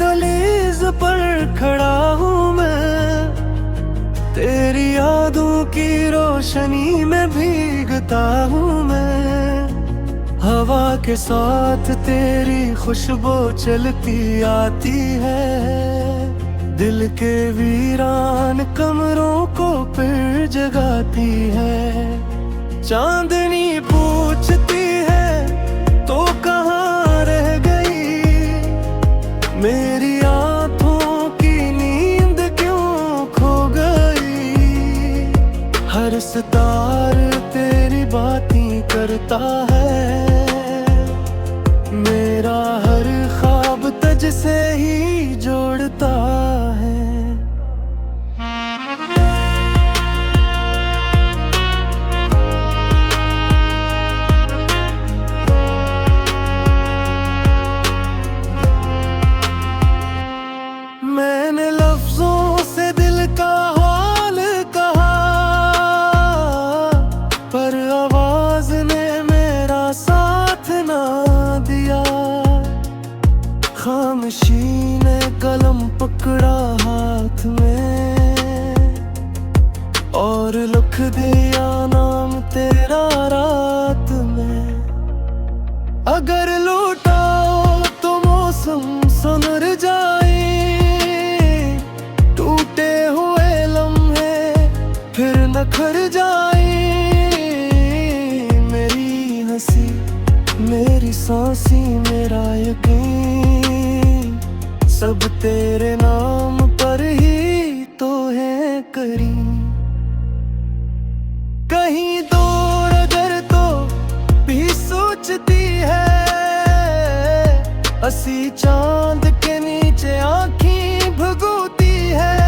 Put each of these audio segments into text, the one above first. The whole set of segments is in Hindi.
दहलीज पर खड़ा हूँ मैं, तेरी यादों की रोशनी में भीगता हूँ मैं। हवा के साथ तेरी खुशबू चलती आती है, दिल के वीरान कमरों को फिर जगाती है। चांदनी पूछती है तो कहाँ रह गई, मेरी आँखों की नींद क्यों खो गई। हर सितार तेरी बातें करता है, मेरा हर ख्वाब तुझसे ही जोड़ता है। मैंने लफ्जों से दिल का हाल कहा, पर आवाज ने मेरा साथ ना दिया। खामोशी ने कलम पकड़ा हाथ में, और लिख दिया नाम तेरा रात में। अगर लौटाओ तो मौसम सुधर जाए, टूटे हुए लम्हे फिर नखर जाए। मेरी हंसी, मेरी सांसी, मेरा यकीन, सब तेरे नाम पर ही तो है करीम। कहीं दूर अगर तो भी सोचती है, हंसी चांद के नीचे आँखें भगोती है।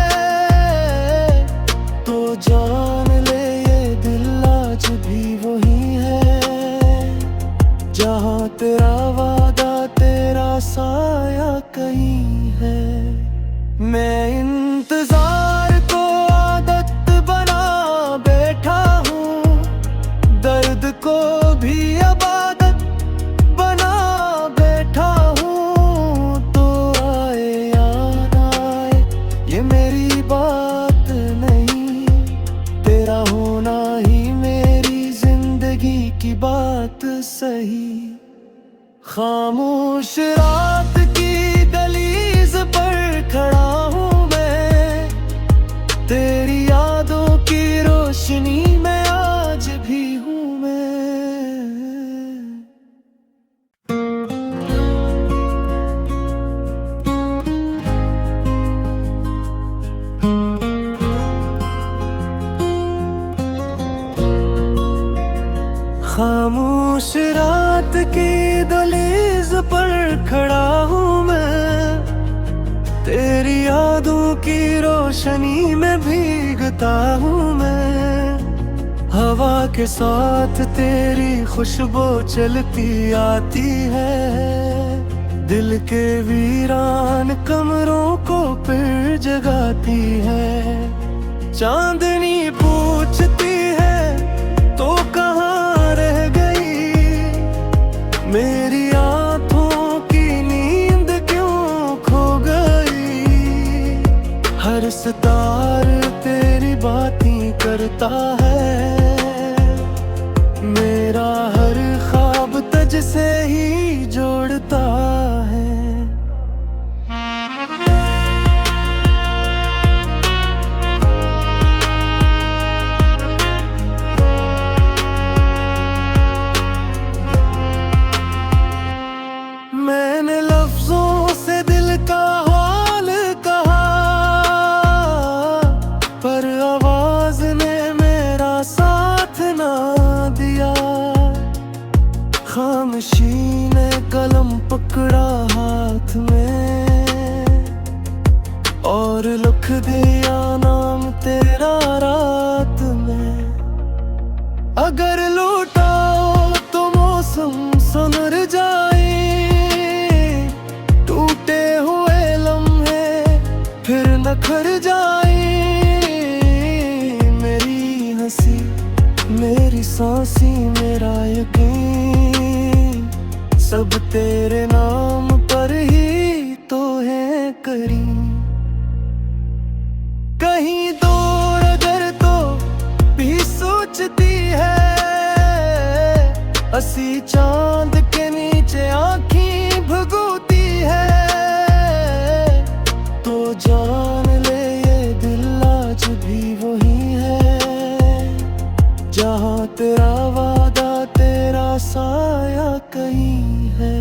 तो जान ले ये दिल आज भी वही है, जहाँ तेरा वादा तेरा साया कहीं है। मैं इंतजार को आदत बना बैठा हूँ, दर्द को भी अब आदत बना बैठा हूँ। तो आए या ना आए ये मेरी बात नहीं, तेरा होना ही मेरी जिंदगी की बात सही। खामोश रात की दहलीज पर खड़ा हूँ मैं, तेरी यादों की रोशनी में आज भी हूँ मैं। खामोश रात की दहलीज पर खड़ा हूँ मैं, तेरी यादों की रोशनी में भीगता हूँ मैं। हवा के साथ तेरी खुशबू चलती आती है, दिल के वीरान कमरों को फिर जगाती है। चांदनी पूछती है तो कहाँ रह गई, मेरी आँखों की नींद क्यों खो गई। हर सितार तेरी बातें करता है, मेरा हर ख्वाब तुझसे ही जोड़ता है। मैंने लफ्जों से दिल का हाल कहा, पर आवाज ने मेरा साथ ना दिया। खामोशी ने कलम पकड़ा हाथ में, और लिख दिया नाम तेरा रात में। अगर लौटाओ तो मौसम सुधर जाए, टूटे हुए लम्हे फिर नखर जाए। मेरी हंसी, मेरी सांसी, मेरा यकीन, सब तेरे नाम पर ही तो है करीं। कहीं दूर अगर तो भी सोचती है, हंसी चांद के नीचे आँखें भगोती है। तो जान ले ये दिल आज भी वही है, जहाँ तेरा वादा तेरा साया कहीं है।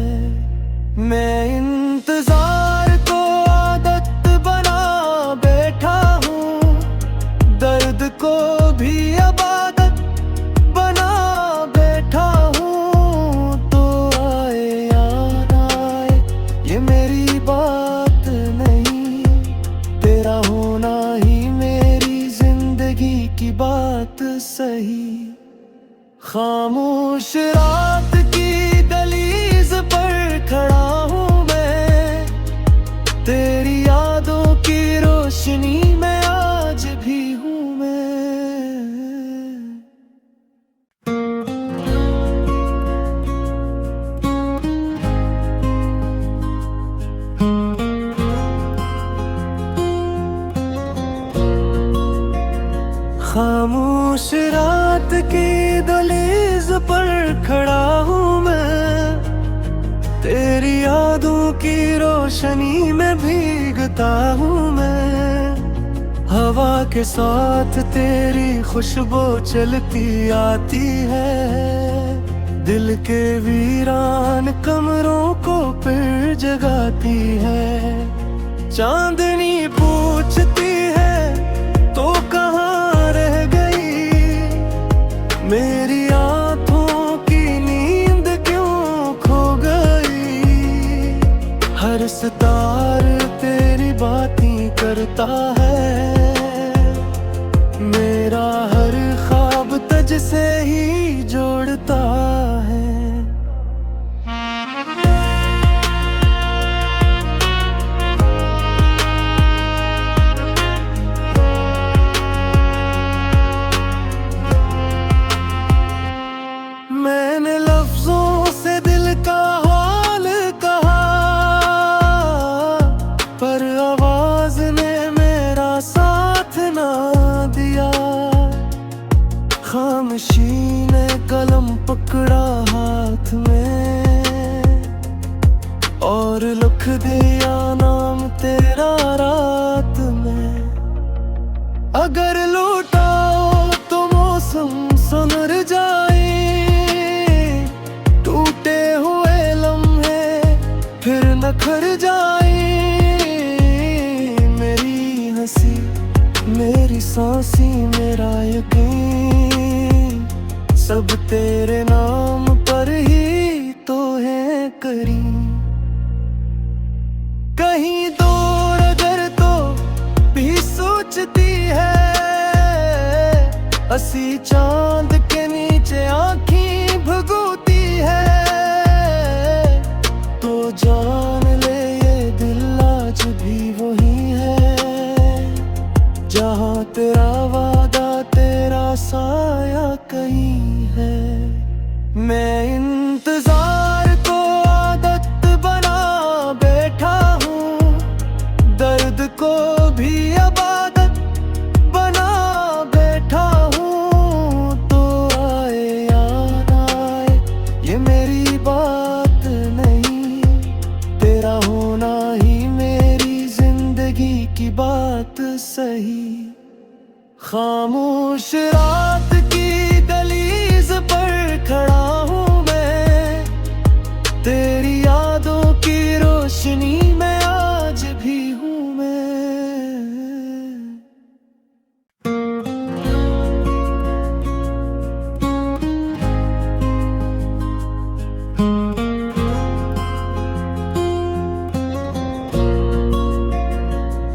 मैं इंतजार को आदत बना बैठा हूँ, दर्द को भी अब आदत बना बैठा हूँ। तो आए या ना आए ये मेरी बात नहीं, तेरा होना ही मेरी जिंदगी की बात सही। खामोश रात की दहलीज पर खड़ा हूँ मैं, तेरी यादों की रोशनी में आज भी हूँ मैं। खामोश रात की दहलीज पर खड़ा हूँ मैं, तेरी यादों की रोशनी में भीगता हूँ मैं। हवा के साथ तेरी खुशबू चलती आती है, दिल के वीरान कमरों को फिर जगाती है। चांदनी पूछती है तो कहाँ रह गई, मेरी आँखों की नींद क्यों खो गई। हर सितार तेरी बातें करता है, मेरा हर ख्वाब तुझसे ही जोड़ता है। मैंने लफ्जों से दिल का हाल कहा, पर आवाज ने मेरा साथ ना दिया। खामोशी ने कलम पकड़ा हाथ में, और लिख दिया नाम तेरा रात में। अगर लौटाओ तो मौसम संवर जाए, टूटे हुए लम्हे फिर नखर जाए। मेरी हंसी मेरी सांसी मेरा यकीन, सब तेरे नाम पर ही तो है करीं। कहीं दूर अगर तो भी सोचती है, हंसी चांद के नीचे आँखें भगोती है। तो जान ले ये दिल आज भी वही है, जहाँ तेरा वादा तेरा साया कहीं है। मैं इंतजार को आदत बना बैठा हूँ, दर्द को भी अब आदत बना बैठा हूँ। तो आए या ना आए ये मेरी बात नहीं, तेरा होना ही मेरी जिंदगी की बात सही। खामोश रात की दहलीज पर खड़ा हूँ मैं, तेरी यादों की रोशनी में आज भी हूँ मैं।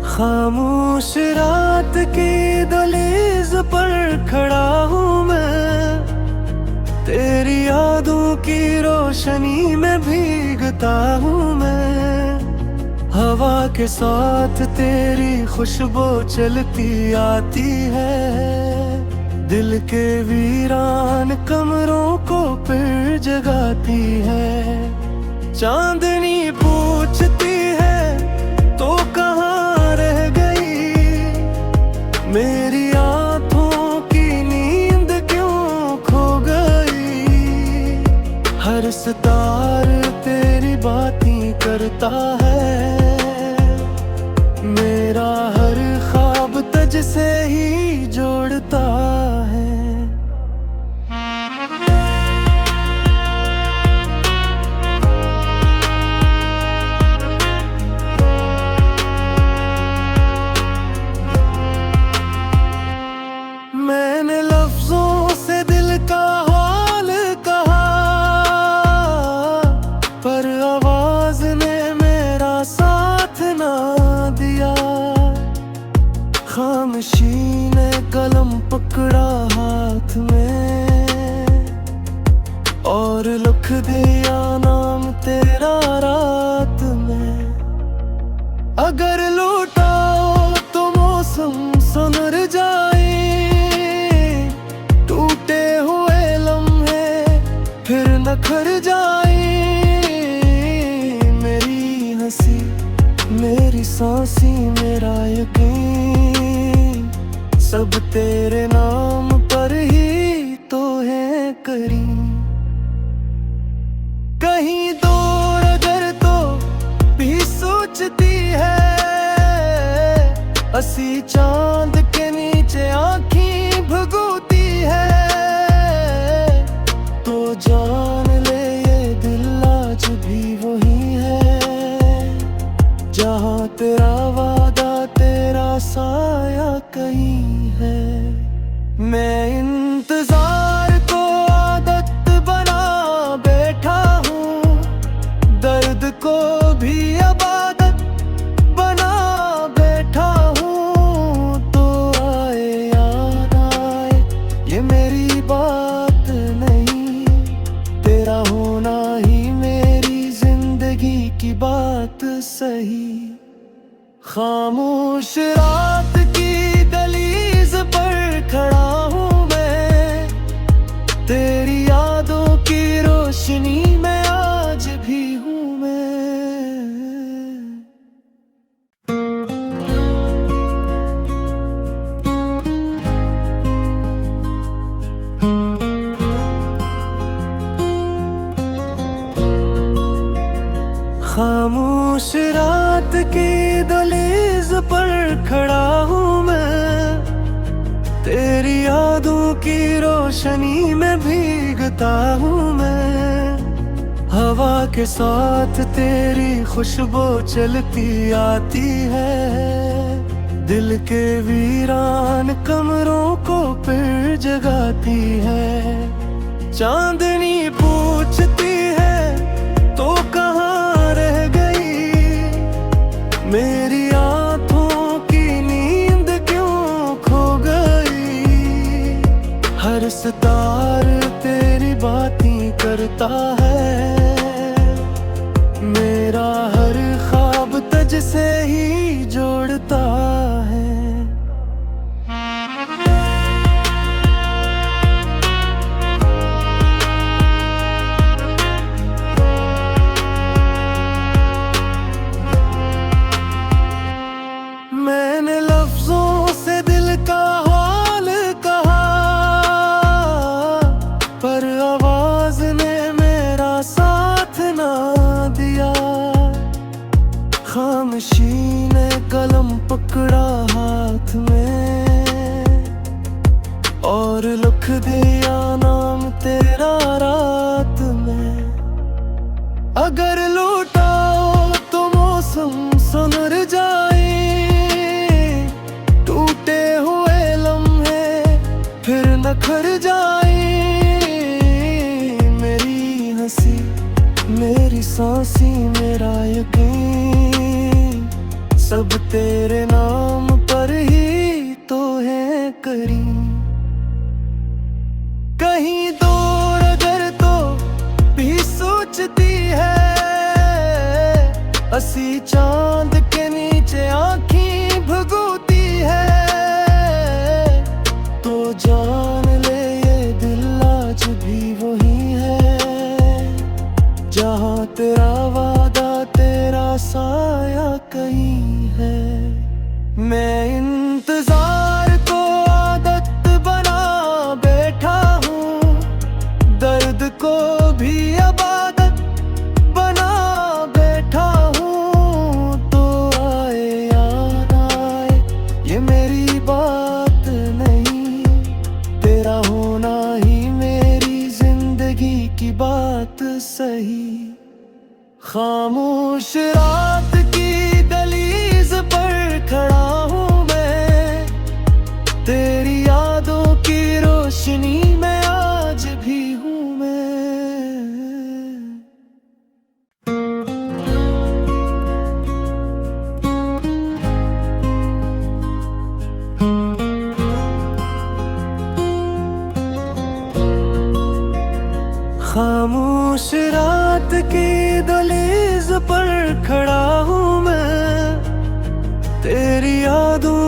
खामोश रात की दहलीज पर खड़ा हूँ मैं, तेरी यादों की रोशनी में भीगता हूँ मैं। हवा के साथ तेरी खुशबू चलती आती है, दिल के वीरान कमरों को फिर जगाती है। चांदनी पूछती है तो कहाँ अगर लौटाओ तो मौसम संवर जाए, टूटे हुए लम्हे फिर नखर जाए। मेरी हंसी, मेरी सांसी, मेरा यकीन, सब तेरे नाम पर ही तो है करी। कहीं दूर अगर तो भी सोचती है, हंसी चांद के नीचे आँखें भगोती है। तो जान ले ये दिल आज भी वही है, जहाँ तेरा वादा तेरा साया कहीं है। मैं इंतजार को आदत बना बैठा हूँ, दर्द को भी अब आदत बना बैठा हूँ। तो आए या ना आए ये मेरी बात नहीं, तेरा होना ही मेरी जिंदगी की बात सही। खामोश रात की दहलीज पर खड़ा हूँ मैं, तेरी यादों की रोशनी में आज भी हूँ मैं। खामोश रात की दहलीज पर खड़ा हूँ मैं, तेरी यादों की रोशनी में भीगता हूँ मैं। हवा के साथ तेरी खुशबू चलती आती है, दिल के वीरान कमरों को फिर जगाती है। चांदनी पूछती है तो कहाँ रह गई, मेरी आँखों की नींद क्यों खो गई। हर सितार तेरी बातें करता है, मेरा हर ख्वाब तुझसे ही जोड़ता है। मैंने लफ्जों से दिल का हाल कहा, पर आवाज ने मेरा साथ ना दिया। खामोशी ने कलम पकड़ा हाथ में, और लिख दिया नाम तेरा रात में। अगर लौटाओ तो मौसम संवर जाए, टूटे हुए लम्हे फिर नखर जाए। मेरी हंसी, मेरी सांसी, मेरा यकीन, सब तेरे नाम पर ही तो है करी। कहीं दूर अगर तो भी सोचती है, हंसी चांद के नीचे आँखें भगोती है। तो जान ले ये दिल आज भी वही है, जहाँ तेरा वादा तेरा साया कहीं है। मैं इंतजार को आदत बना बैठा हूँ, दर्द को भी अब आदत बना बैठा हूँ। तो आए या ना आए ये मेरी बात नहीं, तेरा होना ही मेरी जिंदगी की बात सही। खामोश रात की दहलीज पर खड़ा हूँ मैं, तेरी यादों की रोशनी में आज भी हूँ मैं। खामोश रात की दहलीज पर खड़ा हूँ मैं,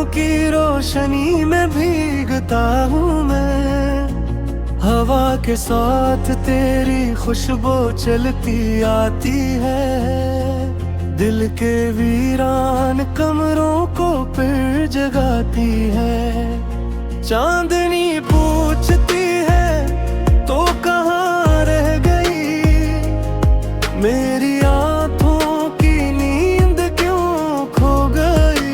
की रोशनी में भीगता हूँ मैं। हवा के साथ तेरी खुशबू चलती आती है, दिल के वीरान कमरों को फिर जगाती है। चांदनी पूछती है तो कहाँ रह गई, मेरी आँखों की नींद क्यों खो गई।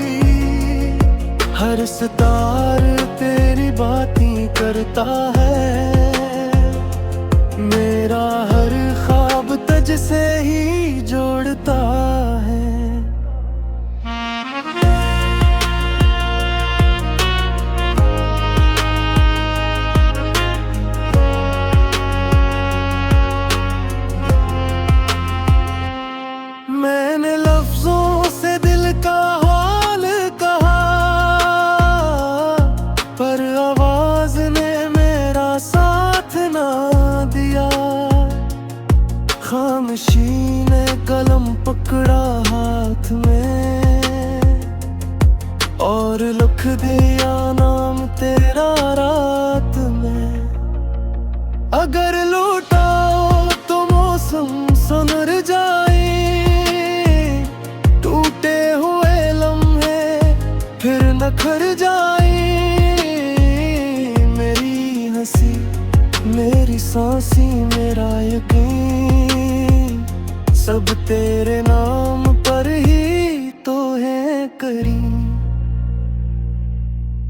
हर सितार तेरी बातें करता है, मेरा हर ख्वाब तुझसे ही जोड़ता है। मैंने लफ्जों से दिल का हाल कहा, पर आवाज ने मेरा साथ ना दिया। खामोशी ने कलम पकड़ा हाथ में, और लिख दिया नाम तेरा रात में। अगर लौटाओ तो मौसम सुधर जाए, टूटे हुए लम्हे फिर नखर जाए। मेरी हंसी, मेरी सांसी, मेरा यकीन, सब तेरे नाम पर ही तो है करी।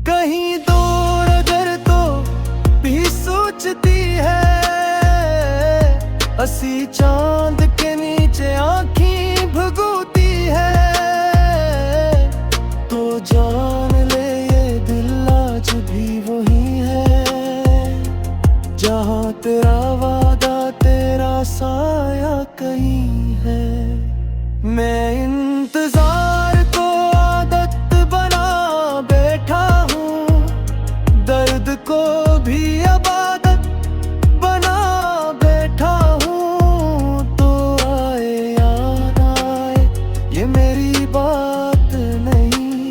कहीं दूर अगर तो भी सोचती है, हंसी चांद के नीचे आँखें भगोती है। तो जान ले ये दिल आज भी वही है, जहाँ तेरा वादा तेरा साया कहीं है। मैं इंतजार को आदत बना बैठा हूँ, दर्द को भी अब आदत बना बैठा हूँ। तो आए या ना आए ये मेरी बात नहीं,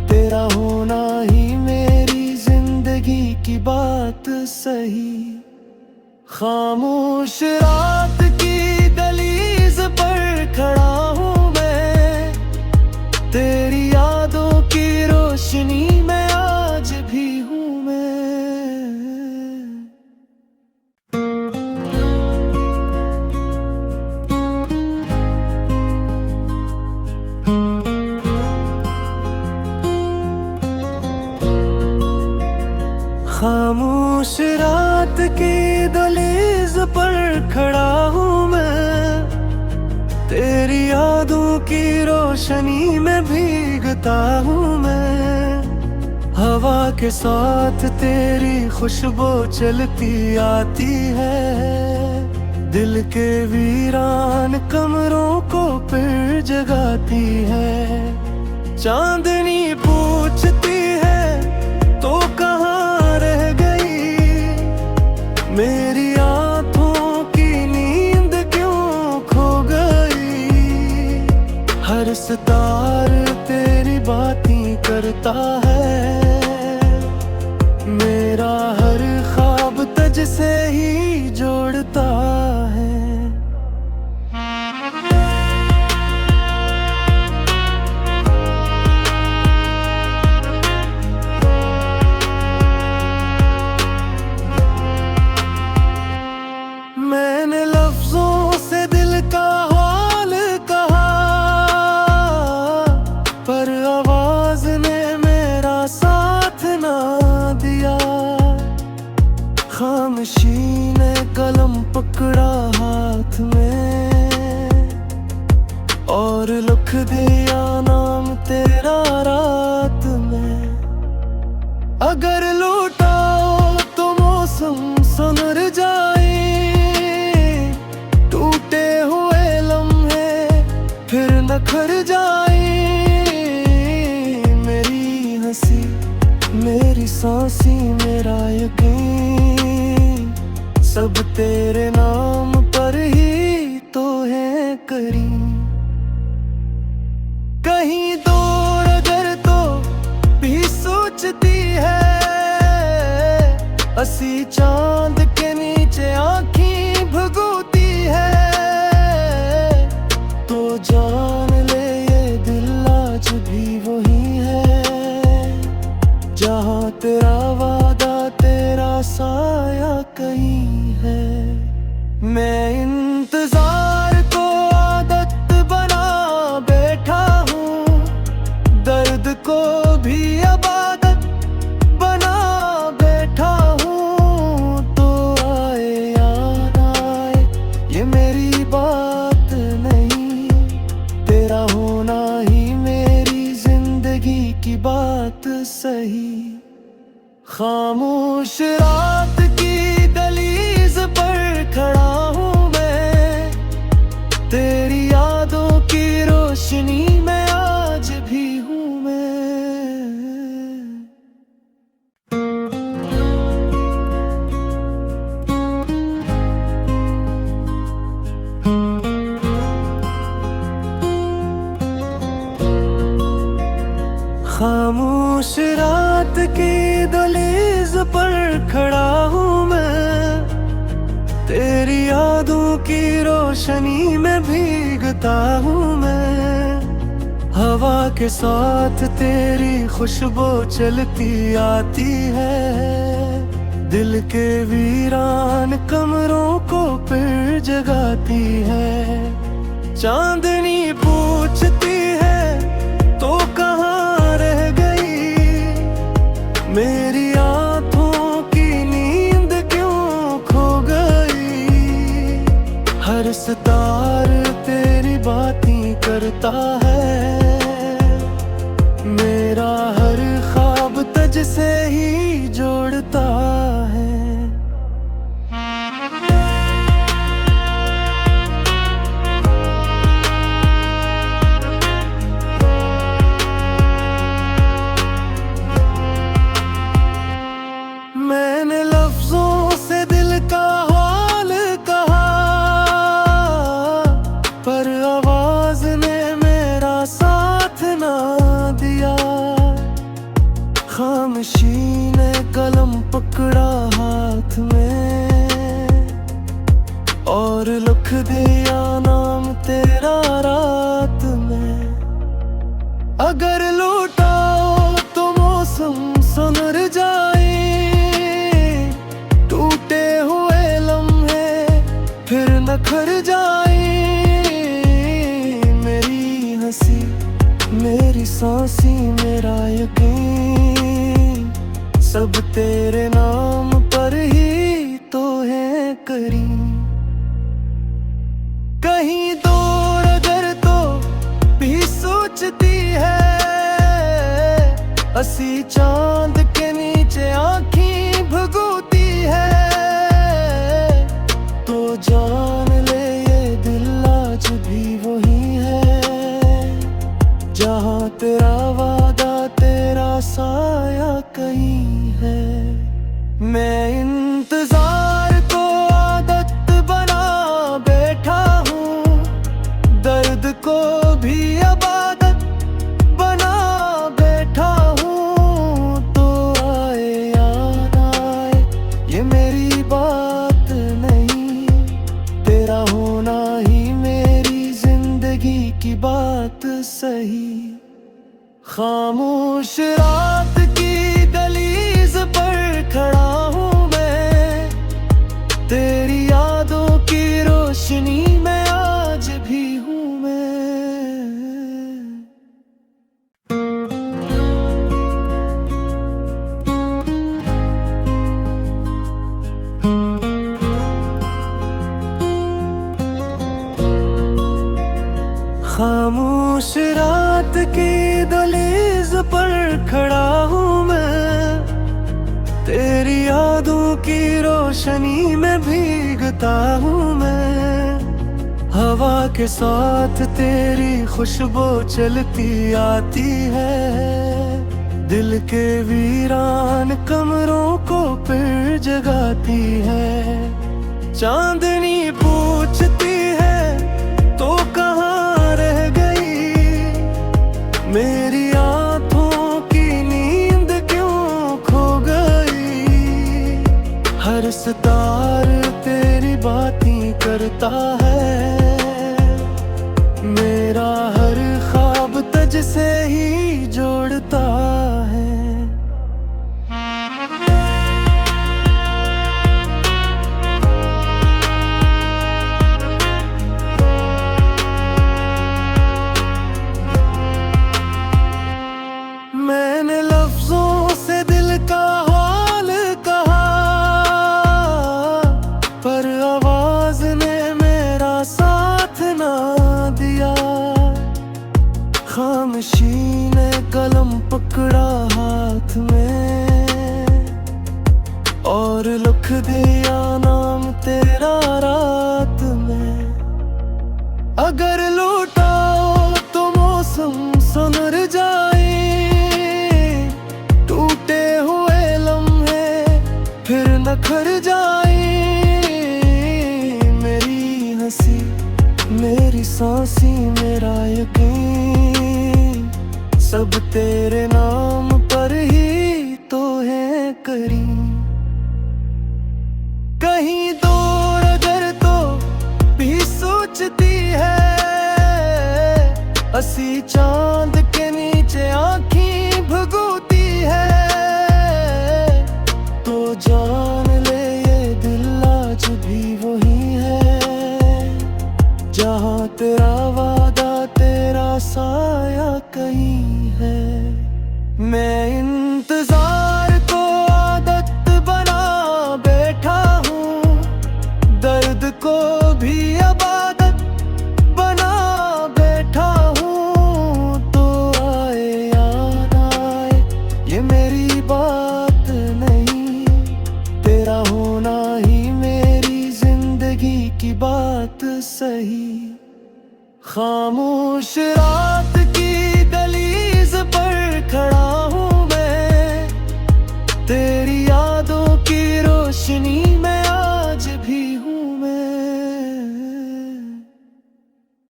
तेरा होना ही मेरी जिंदगी की बात सही। खामोश रात की दहलीज पर खड़ा हूँ मैं, तेरी यादों की रोशनी में आज भी हूँ मैं। खामोश रात की दहलीज पर खड़ा हूँ मैं, तेरी यादों की रोशनी में भीगता हूँ मैं। हवा के साथ तेरी खुशबू चलती आती है, दिल के वीरान कमरों को फिर जगाती है। चांदनी पूछती है तो कहाँ रह गई, मेरी आँखों की नींद क्यों खो गई। हर सितार तेरी बातें करता है, मेरा हर ख्वाब तुझसे ही जोड़ता है। मैंने लफ्जों से दिल का हाल कहा, पर आवाज ने मेरा साथ ना दिया। खामोशी ने कलम पकड़ा हाथ में, और लिख दिया नाम तेरा रात में। अगर लौटाओ तो मौसम सुधर जाए, टूटे हुए लम्हे फिर नखर जाए। मेरी हंसी, मेरी सांसी, मेरा यकीन, सब तेरे नाम पर ही तो है करी। कहीं दूर अगर तो हंसी चांद के नीचे आँखें भगोती है, तो जान ले ये दिल आज भी वही है, जहाँ तेरा वादा तेरा साया कहीं है। मैं इंतजार को आदत बना बैठा हूँ, दर्द को भी अब आदत बना बैठा हूँ, तो आए या ना आए ये मेरी बात नहीं, तेरा होना ही मेरी जिंदगी की बात सही। खामोश रात की दहलीज पर खड़ा हूँ मैं, तेरी यादों की रोशनी में आज भी हूँ मैं। खामोश रात की दहलीज पर खड़ा हूँ मैं, तेरी यादों की रोशनी में भीगता हूँ मैं। हवा के साथ तेरी खुशबू चलती आती है, दिल के वीरान कमरों को फिर जगाती है। चांदनी पूछती है तो कहाँ रह गई, मेरी आँखों की नींद क्यों खो गई। हर सितार तेरी बातें करता है, मेरा हर ख्वाब तुझसे ही जोड़ता है। मैंने लफ्जों से दिल का हाल कहा, पर आवाज ने मेरा साथ ना दिया। खामोशी ने कलम पकड़ा हाथ में, और लिख दिया नाम तेरा रात में। अगर लौटाओ तो मौसम सुधर जाए, टूटे हुए लम्हे फिर नखर जाए। मेरी हंसी मेरी सांसी मेरा यकीन, सब तेरे नाम पर ही तो है करीम। कहीं दूर अगर तो भी सोचती है, हंसी चांद के नीचे आँखें भगोती है, तो जान ले ये दिल आज भी वही है, जहाँ तेरा वादा तेरा साया कहीं है। मैं इंतजार को आदत बना बैठा हूँ, दर्द को भी अब आदत बना बैठा हूँ, तो आए या ना आए ये मेरी बात नहीं, तेरा होना ही मेरी जिंदगी की बात सही। खामोश रात की दहलीज पर खड़ा हूँ मैं, तेरी यादों की रोशनी में आज भी हूँ मैं। खामोश रात की दहलीज पर खड़ा हूँ मैं, तेरी यादों की रोशनी में भीगता हूँ मैं। हवा के साथ तेरी खुशबू चलती आती है, दिल के वीरान कमरों को फिर जगाती है। चांदनी पूछती है तो कहाँ रह गई, मेरी आँखों की नींद क्यों खो गई। सितार तेरी बातें करता है, मेरा हर ख्वाब तुझसे ही जोड़ता है। मैंने लफ्जों से दिल का हाल कहा, पर आवाज ने मेरा साथ ना दिया। खामोशी ने कलम पकड़ा हाथ में और लिख दिया नाम तेरा रात में। अगर लौटाओ तो मौसम सुधर जाए, टूटे हुए लम्हे फिर नखर जाए। मेरी हंसी मेरी सांसी मेरा यकीन, सब तेरे नाम पर ही तो है करीम। कहीं दूर अगर तो भी सोचती है, हंसी चांद के नीचे आँखें भगोती है। तो जान ले ये दिल आज भी वही है, जहाँ तेरा वादा तेरा साया कहीं है। मैं इंतजार को आदत बना बैठा हूँ, दर्द को भी अब आदत बना बैठा हूँ। तो आए या ना आए ये मेरी बात नहीं, तेरा होना ही मेरी जिंदगी की बात सही। खामोश रात